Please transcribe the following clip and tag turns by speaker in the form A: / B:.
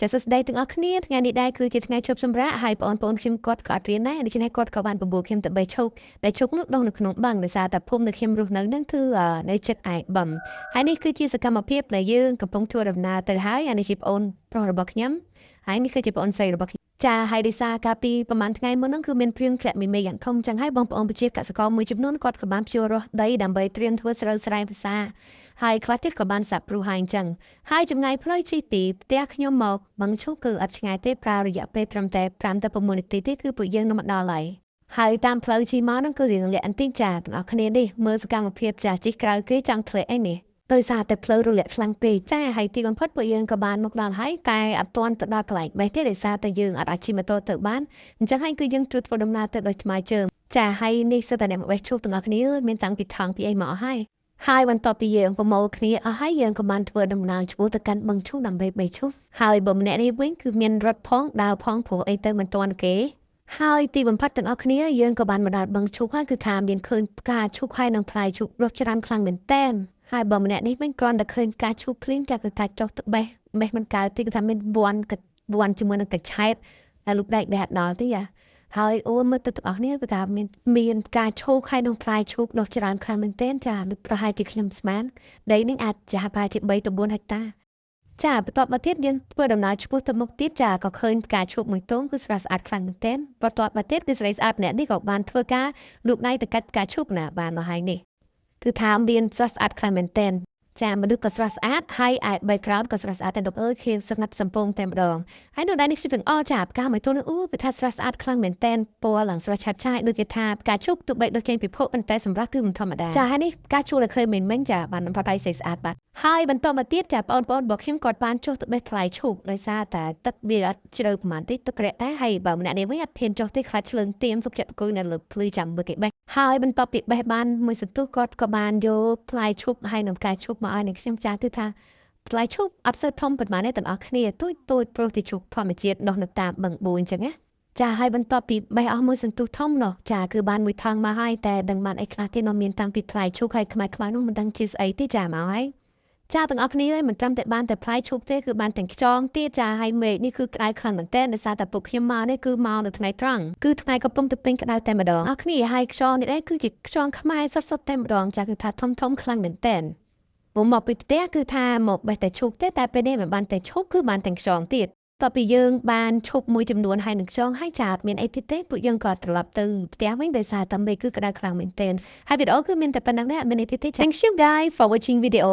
A: ចាសសួស្តីទាំងអស់គ្នាថ្ងៃនេះដែរគឺជាថ្ងៃជប់សម្រាប់ហើយបងប្អូនខ្ញុំគាត់ក៏អត់រៀនដែរដូច្នេះគាត់ក៏បានបបួលខ្ញុំទៅ3ឈុកដែលឈុកនោះដុះនៅក្នុងបឹងដោយសារតែភូមិនៅខ្ញុំរស់នៅនឹងគឺនៅជិតឯកបឹងហើយនេះគឺជាសកម្មភាពដែលយើងកំពុងធ្វើដំណើរទៅហើយអានេះជាបងប្រុសរបស់ខ្ញុំហើយនេះគឺជាបងស្រីរបស់ខ្ញុំចាហើយដោយសារកាលពីប្រហែលថ្ងៃមុនហ្នឹងគឺមានព្រៀងធ្លាក់មីមេយ៉ាងធំចឹងហើយបងប្អូនប្រជាកសិករមួយចំនួនគាត់ក៏បានភ្ជួររាស់ដីដើម្បីត្រៀមធ្វើស្រូវស្រែភាសាហើយខ្លះទៀតក៏បានសាប់ព្រុសហើយអញ្ចឹងហើយចម្ងាយផ្លូវជិះពីផ្ទះខ្ញុំមកបឹងឈូកគឺអត់ឆ្ងាយទេប្រើរយៈពេលត្រឹមតែ5ទៅ6នាទីទេគឺពួកយើងនឹងមកដល់ហើយតាមផ្លូវជិះមកហ្នឹងគឺរៀងលាក់បន្តិចចាទាំងអស់គ្នានេះមើលសកម្មភាពចាជិះក្រៅគេចង់ធ្លាក់អីនេះដោយសារតែផ្លូវរលាក់ខ្លាំងពេកចាហើយទីបំផុតពួកយើងក៏បានមកដល់ហើយតែអត់ទាន់ទៅដល់កន្លែងបេះទេដោយសារតែយើងអត់អាចជិះម៉ូតូទៅបានអញ្ចឹងហើយគឺយើងជួយធ្វើដំណើរទៅដោយថ្មើរជើងចាហើយនេះសិតតែអ្នកមកបេះឈូកទាំងអស់គ្នាមានតាំងពីថងពីអីមកអស់ហើយបន្ទាប់ពីយើងប្រមូលគ្នាអស់ហើយយើងក៏បានធ្វើដំណើរឆ្ពោះទៅកាន់បឹងឈូកដើម្បីបេះឈូកហើយបើម្នាក់នេះវិញគឺមានរត់ផងដើរផងព្រោះអីទៅមិនទាន់គេហើយទីបំផុតទាំងអស់គ្នាយើងក៏បានមកដល់បឹងឈូកហើយគឺថាមានឃើញផ្កាឈូកហើយនឹងផ្លែឈូកដុះច្រើនខ្លាំងមែនទែនហើយបើម្នាក់នេះវិញគ្រាន់តែឃើញផ្កាឈូកភ្លាមតែគឺថាចុះទៅបេះមិនកើតទេគឺថាមានវាន់ជាមួយនឹងកាឆែតហើយលោកដែកបេះអត់ដល់ទេហើយអូនមើលទៅទាំងអស់គ្នាគឺថាមានផ្កាឈូកហើយនឹងផ្លែឈូកដុះច្រើនខ្លាំងមែនទែនចាដូចប្រហែលជាខ្ញុំស្មានដីនេះអាចចាប្រហែលជា3ទៅ4ហិកតាចាបន្ទាប់មកទៀតយើងធ្វើដំណើរឆ្ពោះទៅមុខទៀតចាក៏ឃើញផ្កាឈូកមួយទងគឺស្រស់ស្អាតខ្លាំងមែនទែនបន្ទាប់មកទៀតគឺស្រីស្អាតម្នាក់នេះក៏បានធ្វើការលូកដៃទៅកាច់ផ្កាឈូកណាបានមកហើយនេះគឺថាមានស្រស់ស្អាតខ្លាំងមែនទែនចាមនុស្សក៏ស្រស់ស្អាតហើយឯ3ក្រោតក៏ស្រស់ស្អាតតែលោកអើយខៀវស្ងាត់សំពងតែម្ដងហើយនៅដែរនេះខ្ញុំទាំងអចាផ្កាមួយទល់អូវាថាស្រស់ស្អាតខ្លាំងមែនតែនពណ៌ឡើងស្រស់ឆាត់ឆាយដូចគេថាផ្កាឈូកទោះបីដូចចេញពីភក់ប៉ុន្តែសម្រាប់គឺមិនធម្មតាចាហើយនេះផ្កាឈូកដែលឃើញមិញចាបានផតដៃស្អាតបាត់ហើយបន្តមកទៀតចាបងប្អូនរបស់ខ្ញុំគាត់បានចុះទៅបេះផ្លែឈូកដោយសារតែទឹកវាអត់ជ្រៅប្រហែលទេទឹកក្រាក់ដែរហើយបើម្នាក់នេះវិញអត់ធានចុះទេខ្លាចឆ្លងទៀមសុខចិត្តអង្គុយនៅលើភ្លឺចាំមើលគេបេះហើយបន្ទាប់ពីបេះបានមួយសន្ទុះគាត់ក៏បានយកផ្លែឈូកហើយនឹងផ្កាឈូកមកឲ្យអ្នកខ្ញុំចាគឺថាផ្លែឈូកអត់សូវធំប៉ុន្មានទេទាំងអស់គ្នាទូចព្រោះទីឈូកធម្មជាតិដុះនៅតាមបឹងបួអញ្ចឹងណាចាហើយបន្ទាប់ពីបេះអស់មួយសន្ទុះធំនោះចាគឺបានមួយថងមកហើយតែដឹងបានអីខ្លះទេនោះមានតាំងពីផ្លែឈូកហើយខ្មៅនោះមិនដឹងជាស្អីទេចាមកហើយចាទាំងអស់គ្នាមិនត្រឹមតែបានតែផ្លែឈូកទេគឺបានទាំងខ្យងទៀតចាហើយមេឃនេះគឺក្តៅខ្លាំងមែនទែនដោយសារតែពួកខ្ញុំមកនេះគឺមកនៅថ្ងៃត្រង់គឺថ្ងៃកំពុងតែពេញក្តៅតែម្ដងអស់គ្នាហើយខ្យងនេះដែរគឺជាខ្យងខ្មែរសុទ្ធតែម្ដងចាគឺថាធំខ្លាំងមែនទែនមកពីផ្ទះគឺថាមកបេះតែឈូកទេតែពេលនេះមិនបានតែឈូកគឺបានទាំងខ្យងទៀតតទៅពីយើងបានឈប់មួយចំនួនហើយនឹងខ្យងហើយចាអត់មានអីទៀតទេពួកយើងក៏ត្រឡប់ទៅផ្ទះវិញដោយសារតែមេឃគឺក្តៅខ្លាំងមែនទែនហើយវីដេអូគឺមានតែប៉ុណ្្នឹងដែរអត់មានអីទៀតទេ Thank you guys for watching video